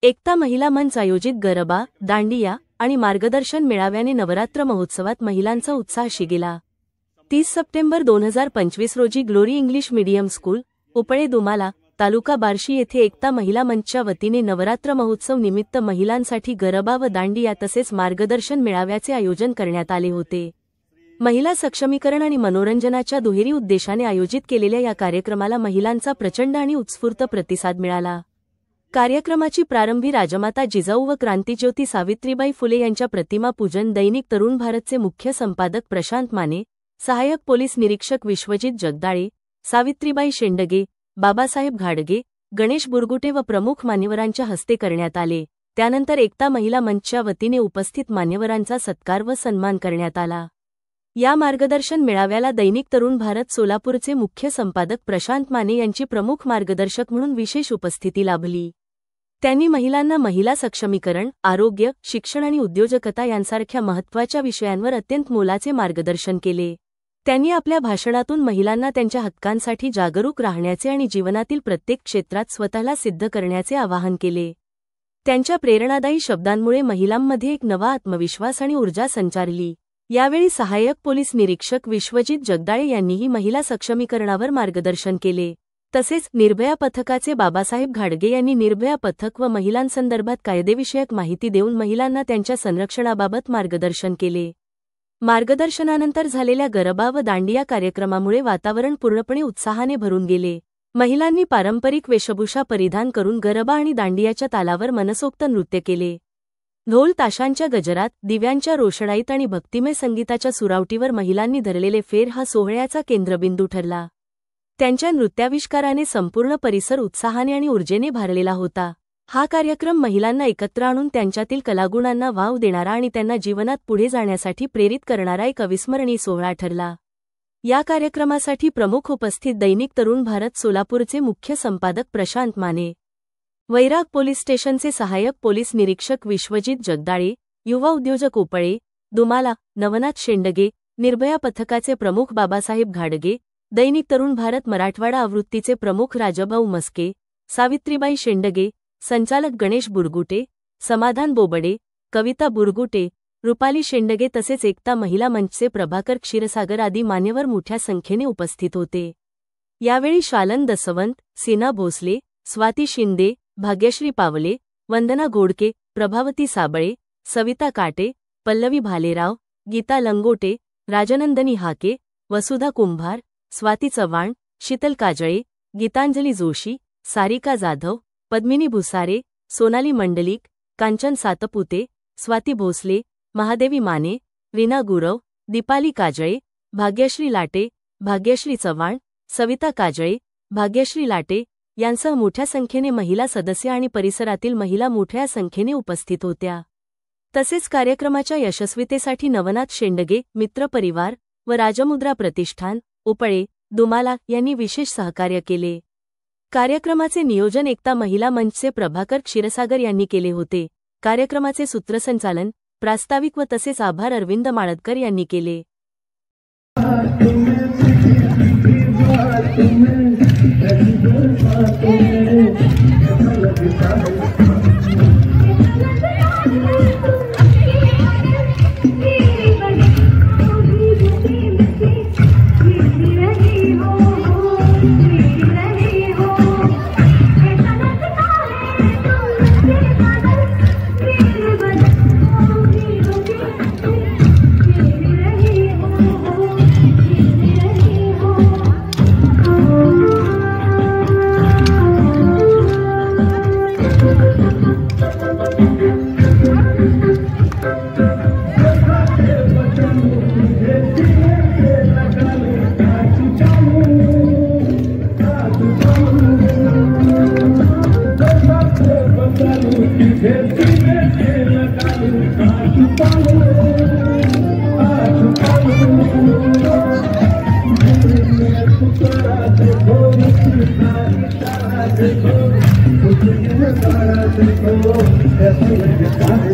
एकता महिला मंच आयोजित गरबा, दांडिया आणि मार्गदर्शन मेळाव्याने नवरात्र महोत्सवात महिलांचा उत्साह शिगेला। 30 सप्टेंबर 2025 रोजी glory English medium school, Uple Dumala, तालुका बार्शी येथे एकता महिला मंचच्या वतीने नवरात्र महोत्सव निमित्त महिलांसाठी गरबा व दांडिया तसेच मार्गदर्शन मेळाव्याचे आयोजन करण्यात आले होते। महिला सक्षमीकरण आणि मनोरंजनाच्या दुहेरी उद्देशाने आयोजित केलेल्या या कार्यक्रमाला महिलांचा प्रचंड आणि उत्स्फूर्त प्रतिसाद मिळाला। कार्यक्रमाची प्रारंभी राजमाता जिजाऊ व क्रांतिज्योती सावित्रीबाई फुले यांच्या प्रतिमा पूजन दैनिक तरुण भारतचे मुख्य संपादक प्रशांत माने, सहाय्यक पोलीस निरीक्षक विश्वजित जगदाळे, सावित्रीबाई शेंडगे, बाबासाहेब घाडगे, गणेश बुरगुटे व प्रमुख मान्यवरांच्या हस्ते करण्यात आले। त्यानंतर एकता महिला मंचच्या वतीने उपस्थित मान्यवरांचा सत्कार व सन्मान करण्यात आला। या मार्गदर्शन मेळाव्याला दैनिक तरुण भारत सोलापूरचे मुख्य संपादक प्रशांत माने यांची प्रमुख मार्गदर्शक म्हणून विशेष उपस्थिती लाभली। त्यांनी महिलांना महिला सक्षमीकरण, आरोग्य, शिक्षण आणि उद्योजकता यांसारख्या महत्त्वाच्या विषयांवर अत्यंत मोलाचे मार्गदर्शन केले। त्यांनी आपल्या भाषणातून महिलांना त्यांच्या हक्कांसाठी जागरूक राहण्याचे आणि जीवनातील प्रत्येक क्षेत्रात स्वतःला सिद्ध करण्याचे आवाहन केले। त्यांच्या प्रेरणादायी शब्दांमुळे महिलांमध्ये एक नवा आत्मविश्वास आणि ऊर्जा संचारली। यावेळी सहाय्यक पोलीस निरीक्षक विश्वजित जगदाळे यांनीही महिला सक्षमीकरणावर मार्गदर्शन केले। तसेच निर्भया पथकाचे बाबासाहेब घाडगे यांनी निर्भया पथक व महिलांसंदर्भात कायदेविषयक माहिती देऊन महिलांना त्यांच्या संरक्षणाबाबत मार्गदर्शन केले। मार्गदर्शनानंतर झालेल्या गरबा व दांडिया कार्यक्रमामुळे वातावरण पूर्णपणे उत्साहाने भरून गेले। महिलांनी पारंपरिक वेशभूषा परिधान करून गरबा आणि दांडियाच्या तालावर मनसोक्त नृत्य केले। ढोल ताशांच्या गजरात, दिव्यांच्या रोषणाईत आणि भक्तिमय संगीताच्या सुरावटीवर महिलांनी धरलेले फेर हा सोहळ्याचा केंद्रबिंदू ठरला। त्यांच्या नृत्याविष्काराने संपूर्ण परिसर उत्साहाने आणि ऊर्जेने भरलेला होता। हा कार्यक्रम महिलांना एकत्र आणून त्यांच्यातील कलागुणांना वाव देणारा आणि त्यांना जीवनात पुढे जाण्यासाठी प्रेरित करणारा एक अविस्मरणीय सोहळा ठरला। या कार्यक्रमासाठी प्रमुख उपस्थित दैनिक तरुण भारत सोलापूरचे मुख्य संपादक प्रशांत माने, वैराग पोलीस स्टेशनचे सहाय्यक पोलीस निरीक्षक विश्वजित जगदाळे, युवा उद्योजक उपळे दुमाला नवनाथ शेंडगे, निर्भया पथकाचे प्रमुख बाबासाहेब घाडगे, दैनिक तरुण भारत मराठवाडा आवृत्तीचे प्रमुख राजाभाऊ मस्के, सावित्रीबाई शेंडगे, संचालक गणेश बुरगुटे, समाधान बोबडे, कविता बुरगुटे, रुपाली शेंडगे तसेच एकता महिला मंचचे प्रभाकर क्षीरसागर आदी मान्यवर मोठ्या संख्येने उपस्थित होते। यावेळी शालन दसवंत, सीना भोसले, स्वाती शिंदे, भाग्यश्री पावले, वंदना गोडके, प्रभावती साबळे, सविता काटे, पल्लवी भालेराव, गीता लंगोटे, राजनंदनी हाके, वसुधा कुंभार, स्वाती चव्हाण, शीतल काजळे, गीतांजली जोशी, सारिका जाधव, पद्मिनी भुसारे, सोनाली मंडलिक, कांचन सातपुते, स्वाती भोसले, महादेवी माने, रीना गुरव, दीपाली काजळे, भाग्यश्री लाटे, भाग्यश्री चव्हाण, सविता काजळे, भाग्यश्री लाटे यांसह मोठ्या संख्येने महिला सदस्य आणि परिसरातील महिला मोठ्या संख्येने उपस्थित होत्या। तसेच कार्यक्रमाच्या यशस्वीतेसाठी नवनाथ शेंडगे, मित्र परिवार व राजमुद्रा प्रतिष्ठान, उपळे दुमाला यांनी विशेष सहकार्य केले। कार्यक्रमाचे नियोजन एकता महिला मंचचे प्रभाकर क्षीरसागर यांनी केले होते। कार्यक्रमाचे सूत्रसंचालन, प्रास्ताविक व तसेच आभार अरविंद माळदकर यांनी केले। देखो